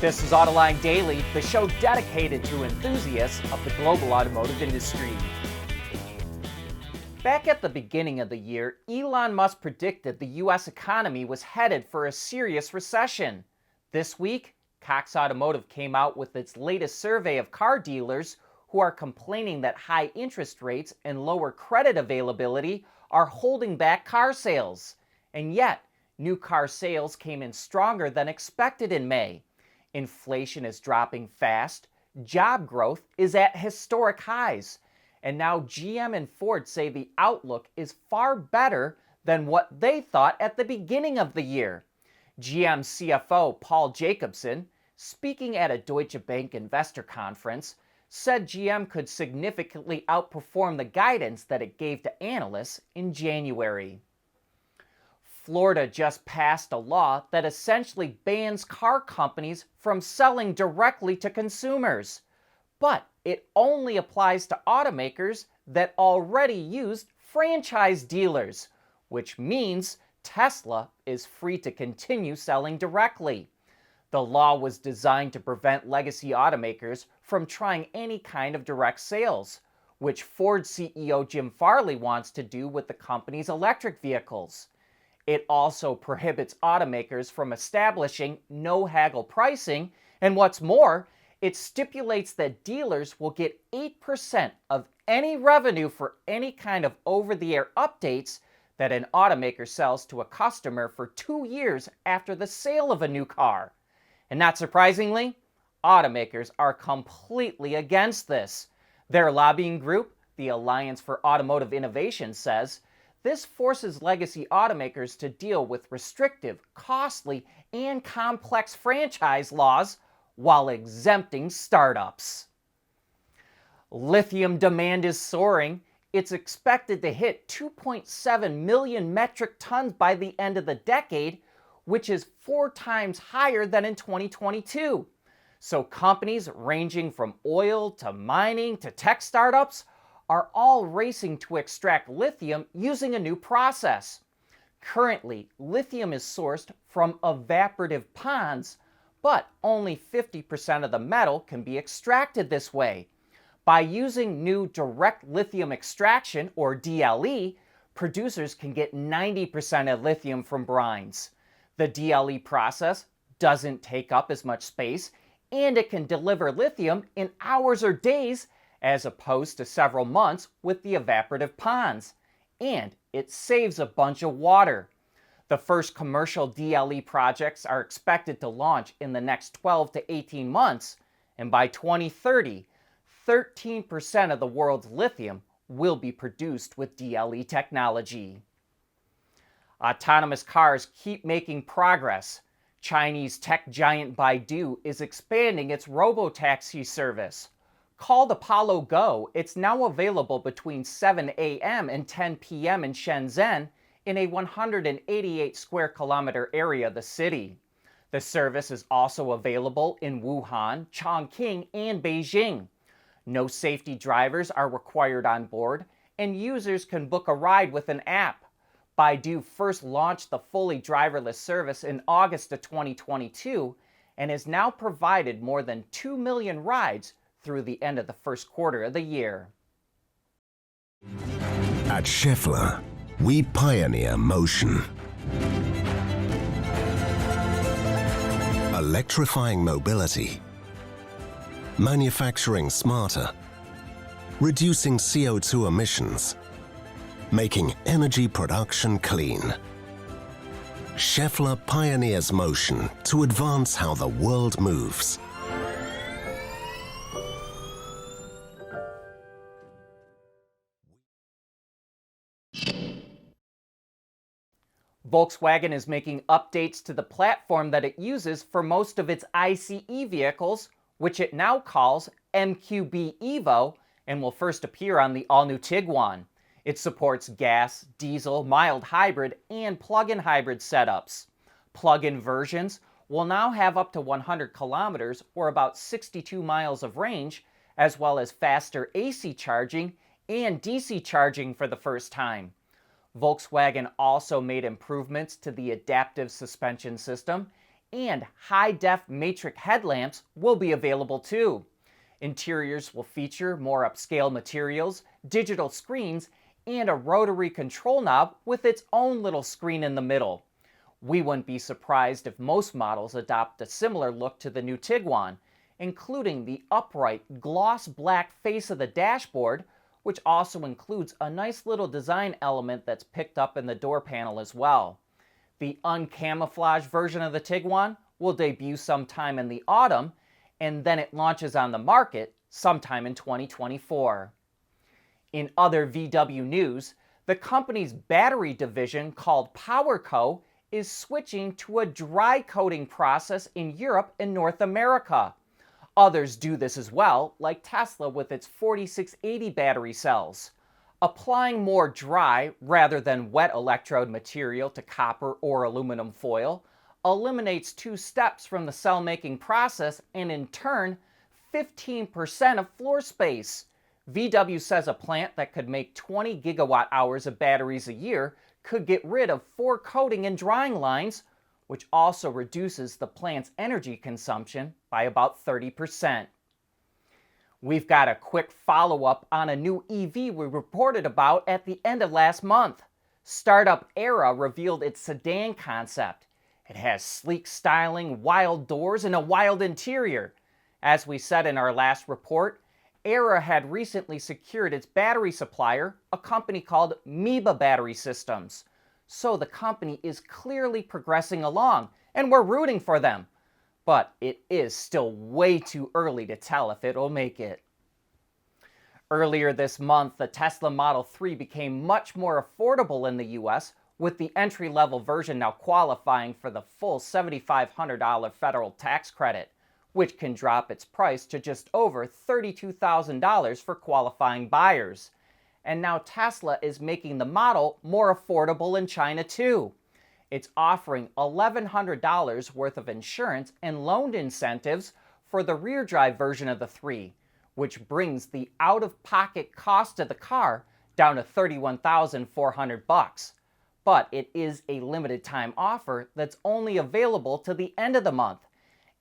This is Autoline Daily, the show dedicated to enthusiasts of the global automotive industry. Back at the beginning of the year, Elon Musk predicted the U.S. economy was headed for a serious recession. This week, Cox Automotive came out with its latest survey of car dealers who are complaining that high interest rates and lower credit availability are holding back car sales. And yet, new car sales came in stronger than expected in May. Inflation is dropping fast, job growth is at historic highs, and now GM and Ford say the outlook is far better than what they thought at the beginning of the year. GM CFO Paul Jacobson, speaking at a Deutsche Bank investor conference, said GM could significantly outperform the guidance that it gave to analysts in January. Florida just passed a law that essentially bans car companies from selling directly to consumers. But it only applies to automakers that already used franchise dealers, which means Tesla is free to continue selling directly. The law was designed to prevent legacy automakers from trying any kind of direct sales, which Ford CEO Jim Farley wants to do with the company's electric vehicles. It also prohibits automakers from establishing no-haggle pricing, and what's more, it stipulates that dealers will get 8% of any revenue for any kind of over-the-air updates that an automaker sells to a customer for 2 years after the sale of a new car. And not surprisingly, automakers are completely against this. Their lobbying group, the Alliance for Automotive Innovation, says this forces legacy automakers to deal with restrictive, costly, and complex franchise laws while exempting startups. Lithium demand is soaring. It's expected to hit 2.7 million metric tons by the end of the decade, which is 4 times higher than in 2022. So companies ranging from oil to mining to tech startups are all racing to extract lithium using a new process. Currently, lithium is sourced from evaporative ponds, but only 50% of the metal can be extracted this way. By using new direct lithium extraction, or DLE, producers can get 90% of lithium from brines. The DLE process doesn't take up as much space, and it can deliver lithium in hours or days as opposed to several months with the evaporative ponds. And it saves a bunch of water. The first commercial DLE projects are expected to launch in the next 12 to 18 months, and by 2030, 13% of the world's lithium will be produced with DLE technology. Autonomous cars keep making progress. Chinese tech giant Baidu is expanding its Robotaxi service. Called Apollo Go, it's now available between 7 a.m. and 10 p.m. in Shenzhen in a 188 square kilometer area of the city. The service is also available in Wuhan, Chongqing, and Beijing. No safety drivers are required on board, and users can book a ride with an app. Baidu first launched the fully driverless service in August of 2022 and has now provided more than 2 million rides through the end of the first quarter of the year. At Schaeffler, we pioneer motion. Electrifying mobility, manufacturing smarter, reducing CO2 emissions, making energy production clean. Schaeffler pioneers motion to advance how the world moves. Volkswagen is making updates to the platform that it uses for most of its ICE vehicles, which it now calls MQB Evo, and will first appear on the all-new Tiguan. It supports gas, diesel, mild hybrid, and plug-in hybrid setups. Plug-in versions will now have up to 100 kilometers, or about 62 miles of range, as well as faster AC charging and DC charging for the first time. Volkswagen also made improvements to the adaptive suspension system and high-def matrix headlamps will be available too. Interiors will feature more upscale materials, digital screens, and a rotary control knob with its own little screen in the middle. We wouldn't be surprised if most models adopt a similar look to the new Tiguan, including the upright, gloss black face of the dashboard, which also includes a nice little design element that's picked up in the door panel as well. The uncamouflaged version of the Tiguan will debut sometime in the autumn, and then it launches on the market sometime in 2024. In other VW news, the company's battery division called PowerCo is switching to a dry coating process in Europe and North America. Others do this as well, like Tesla with its 4680 battery cells. Applying more dry rather than wet electrode material to copper or aluminum foil eliminates 2 steps from the cell making process and in turn 15% of floor space. VW says a plant that could make 20 gigawatt hours of batteries a year could get rid of 4 coating and drying lines, which also reduces the plant's energy consumption by about 30%. We've got a quick follow-up on a new EV we reported about at the end of last month. Startup AEHRA revealed its sedan concept. It has sleek styling, wild doors, and a wild interior. As we said in our last report, AEHRA had recently secured its battery supplier, a company called Meba Battery Systems. So the company is clearly progressing along, and we're rooting for them. But it is still way too early to tell if it'll make it. Earlier this month, the Tesla Model 3 became much more affordable in the US, with the entry-level version now qualifying for the full $7,500 federal tax credit, which can drop its price to just over $32,000 for qualifying buyers. And now Tesla is making the model more affordable in China too. It's offering $1,100 worth of insurance and loan incentives for the rear drive version of the 3, which brings the out-of-pocket cost of the car down to $31,400. But it is a limited time offer that's only available to the end of the month.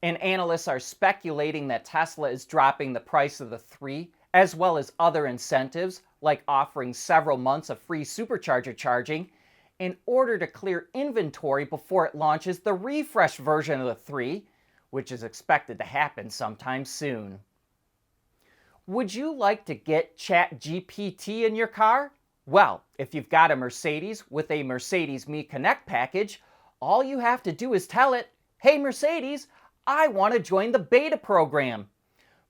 And analysts are speculating that Tesla is dropping the price of the 3, as well as other incentives like offering several months of free supercharger charging in order to clear inventory before it launches the refresh version of the 3, which is expected to happen sometime soon. Would you like to get ChatGPT in your car? Well, if you've got a Mercedes with a Mercedes Me Connect package, all you have to do is tell it, "Hey Mercedes, I want to join the beta program."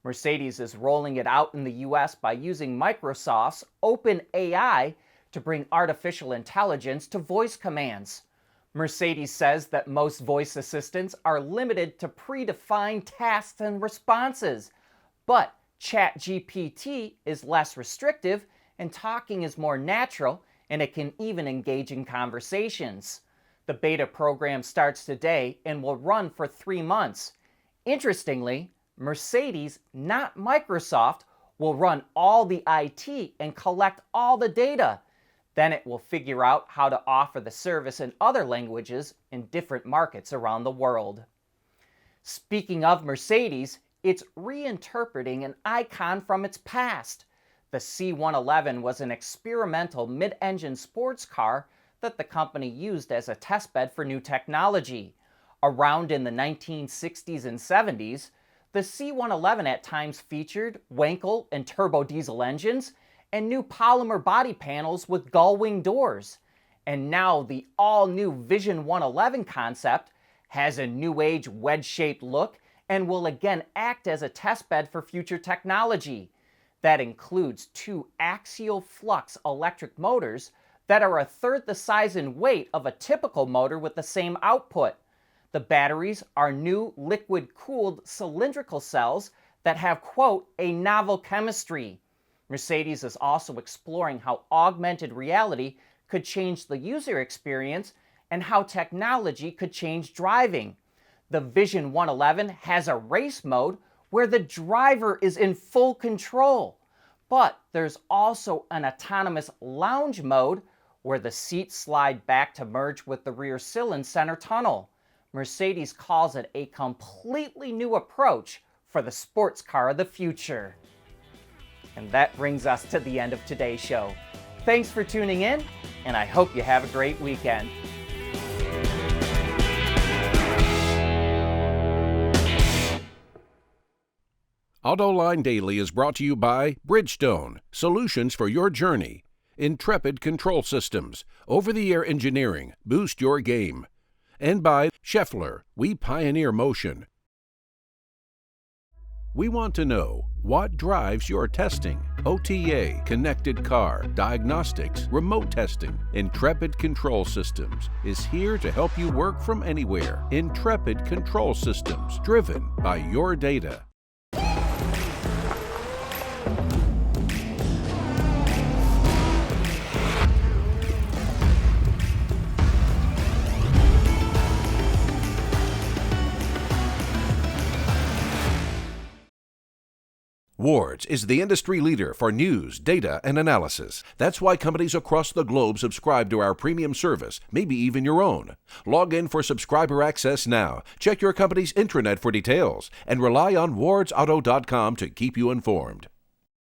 Mercedes is rolling it out in the US by using Microsoft's OpenAI to bring artificial intelligence to voice commands. Mercedes says that most voice assistants are limited to predefined tasks and responses, but ChatGPT is less restrictive and talking is more natural, and it can even engage in conversations. The beta program starts today and will run for 3 months. Interestingly, Mercedes, not Microsoft, will run all the IT and collect all the data. Then it will figure out how to offer the service in other languages in different markets around the world. Speaking of Mercedes, it's reinterpreting an icon from its past. The C111 was an experimental mid-engine sports car that the company used as a testbed for new technology. Around in the 1960s and 70s, the C111 at times featured Wankel and turbo diesel engines and new polymer body panels with gull-wing doors. And now the all-new Vision 111 concept has a new-age wedge-shaped look and will again act as a testbed for future technology. That includes 2 axial flux electric motors that are a third the size and weight of a typical motor with the same output. The batteries are new liquid-cooled cylindrical cells that have, quote, a novel chemistry. Mercedes is also exploring how augmented reality could change the user experience and how technology could change driving. The Vision 111 has a race mode where the driver is in full control. But there's also an autonomous lounge mode where the seats slide back to merge with the rear sill and center tunnel. Mercedes calls it a completely new approach for the sports car of the future. And that brings us to the end of today's show. Thanks for tuning in, and I hope you have a great weekend. Autoline Daily is brought to you by Bridgestone, solutions for your journey. Intrepid Control Systems, over-the-air engineering, boost your game. And by Schaeffler, we pioneer motion. We want to know what drives your testing. OTA, connected car, diagnostics, remote testing. Intrepid Control Systems is here to help you work from anywhere. Intrepid Control Systems, driven by your data. Wards is the industry leader for news, data, and analysis. That's why companies across the globe subscribe to our premium service, maybe even your own. Log in for subscriber access now. Check your company's intranet for details, and rely on wardsauto.com to keep you informed.